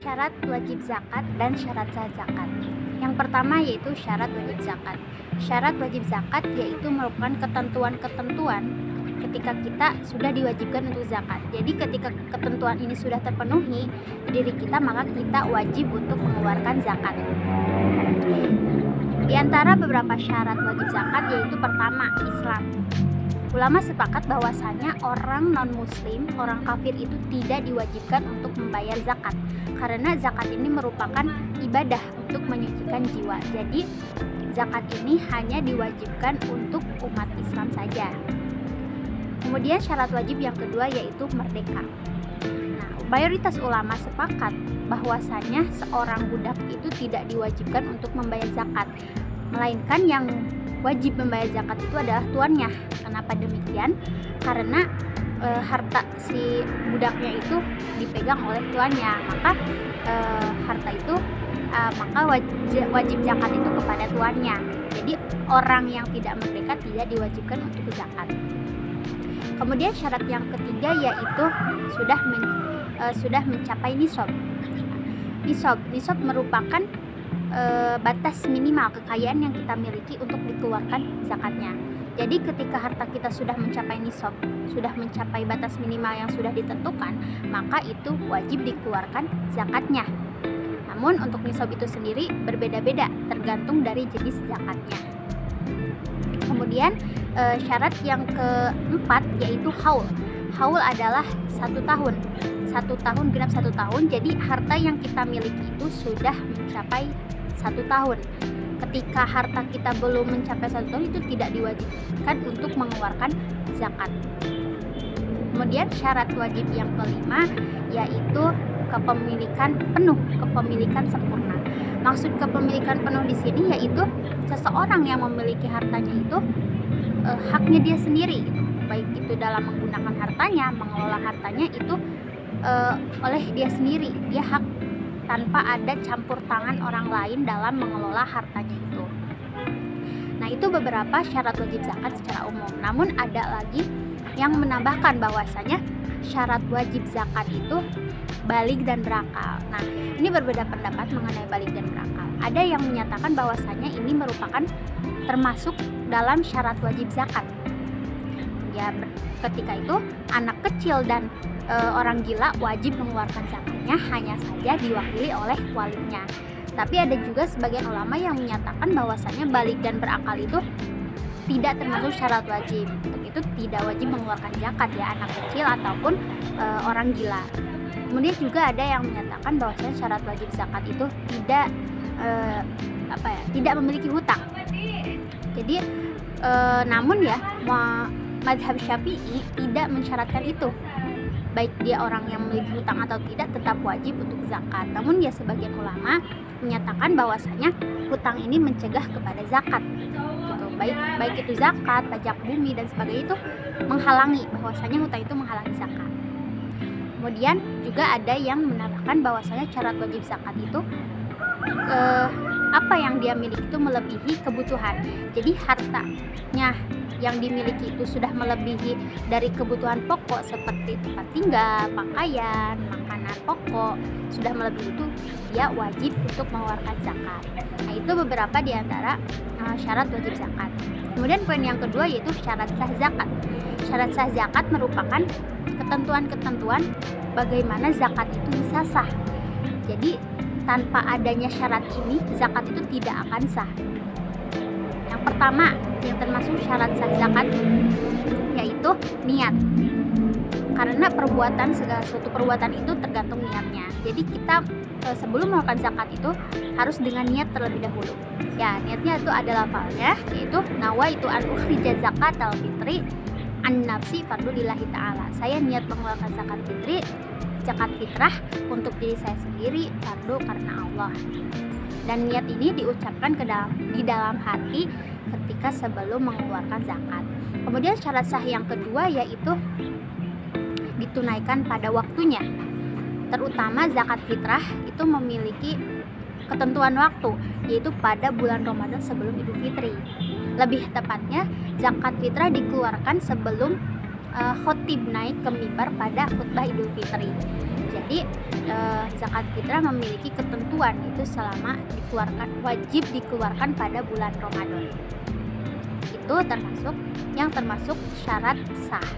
Syarat wajib zakat dan syarat sah zakat. Yang pertama yaitu syarat wajib zakat. Syarat wajib zakat yaitu merupakan ketentuan-ketentuan ketika kita sudah diwajibkan untuk zakat. Jadi ketika ketentuan ini sudah terpenuhi diri kita, maka kita wajib untuk mengeluarkan zakat. Di antara beberapa syarat wajib zakat yaitu pertama, Islam. Ulama sepakat bahwasanya orang non-muslim, orang kafir itu tidak diwajibkan untuk membayar zakat karena zakat ini merupakan ibadah untuk menyucikan jiwa. Jadi zakat ini hanya diwajibkan untuk umat Islam saja. Kemudian syarat wajib yang kedua yaitu merdeka. Nah, mayoritas ulama sepakat bahwasanya seorang budak itu tidak diwajibkan untuk membayar zakat, melainkan yang wajib membayar zakat itu adalah tuannya. Kenapa demikian? Karena harta si budaknya itu dipegang oleh tuannya, maka harta itu maka wajib zakat itu kepada tuannya. Jadi orang yang tidak merdeka tidak diwajibkan untuk zakat. Kemudian syarat yang ketiga yaitu sudah mencapai nisab. Nisab merupakan batas minimal kekayaan yang kita miliki untuk dikeluarkan zakatnya. Jadi ketika harta kita sudah mencapai nisab, sudah mencapai batas minimal yang sudah ditentukan, maka itu wajib dikeluarkan zakatnya. Namun untuk nisab itu sendiri berbeda-beda tergantung dari jenis zakatnya. Kemudian syarat yang keempat yaitu haul. Haul adalah 1 tahun. 1 tahun genap 1 tahun. Jadi harta yang kita miliki itu sudah mencapai 1 tahun. Ketika harta kita belum mencapai 1 tahun, itu tidak diwajibkan untuk mengeluarkan zakat. Kemudian syarat wajib yang kelima yaitu kepemilikan penuh, kepemilikan sempurna. Maksud kepemilikan penuh di sini yaitu seseorang yang memiliki hartanya itu haknya dia sendiri, baik itu dalam menggunakan hartanya, mengelola hartanya itu oleh dia sendiri. Dia hak tanpa ada campur tangan orang lain dalam mengelola hartanya itu. Nah, itu beberapa syarat wajib zakat secara umum. Namun ada lagi yang menambahkan bahwasanya syarat wajib zakat itu baligh dan berakal. Nah, ini berbeda pendapat mengenai baligh dan berakal. Ada yang menyatakan bahwasanya ini merupakan termasuk dalam syarat wajib zakat. Ya, ketika itu anak kecil dan orang gila wajib mengeluarkan zakatnya, hanya saja diwakili oleh walinya. Tapi ada juga sebagian ulama yang menyatakan bahwasanya baligh dan berakal itu tidak termasuk syarat wajib. Untuk itu tidak wajib mengeluarkan zakat ya anak kecil ataupun orang gila. Kemudian juga ada yang menyatakan bahwasanya syarat wajib zakat itu tidak memiliki hutang. Jadi namun ya mazhab Syafi'i tidak mensyaratkan itu. Baik dia orang yang memiliki hutang atau tidak, tetap wajib untuk zakat. Namun ya sebagian ulama menyatakan bahwasanya hutang ini mencegah kepada zakat. Gitu. Baik itu zakat, pajak bumi dan sebagainya itu menghalangi, bahwasanya hutang itu menghalangi zakat. Kemudian juga ada yang menambahkan bahwasanya syarat wajib zakat itu apa yang dia miliki itu melebihi kebutuhan. Jadi hartanya yang dimiliki itu sudah melebihi dari kebutuhan pokok seperti tempat tinggal, pakaian, makanan pokok, sudah melebihi itu, dia wajib untuk mengeluarkan zakat. Nah, itu beberapa di antara syarat wajib zakat. Kemudian poin yang kedua yaitu syarat sah zakat. Syarat sah zakat merupakan ketentuan-ketentuan bagaimana zakat itu bisa sah. Jadi tanpa adanya syarat ini, zakat itu tidak akan sah. Yang pertama yang termasuk syarat sah zakat yaitu niat. Karena segala suatu perbuatan itu tergantung niatnya. Jadi kita sebelum melakukan zakat itu harus dengan niat terlebih dahulu. Ya, niatnya itu ada lafalnya yaitu nawaitu an ukhrija zakatal fitri an nafsi fardulillahi ta'ala. Saya niat mengeluarkan zakat fitrah untuk diri saya sendiri, fardu karena Allah. Dan niat ini diucapkan di dalam hati ketika sebelum mengeluarkan zakat. Kemudian syarat sah yang kedua yaitu ditunaikan pada waktunya. Terutama zakat fitrah itu memiliki ketentuan waktu, yaitu pada bulan Ramadan sebelum Idul Fitri. Lebih tepatnya zakat fitrah dikeluarkan sebelum khotib naik ke mimbar pada khutbah Idul Fitri. Jadi zakat fitrah memiliki ketentuan, itu selama wajib dikeluarkan pada bulan Ramadan. Itu termasuk syarat sah.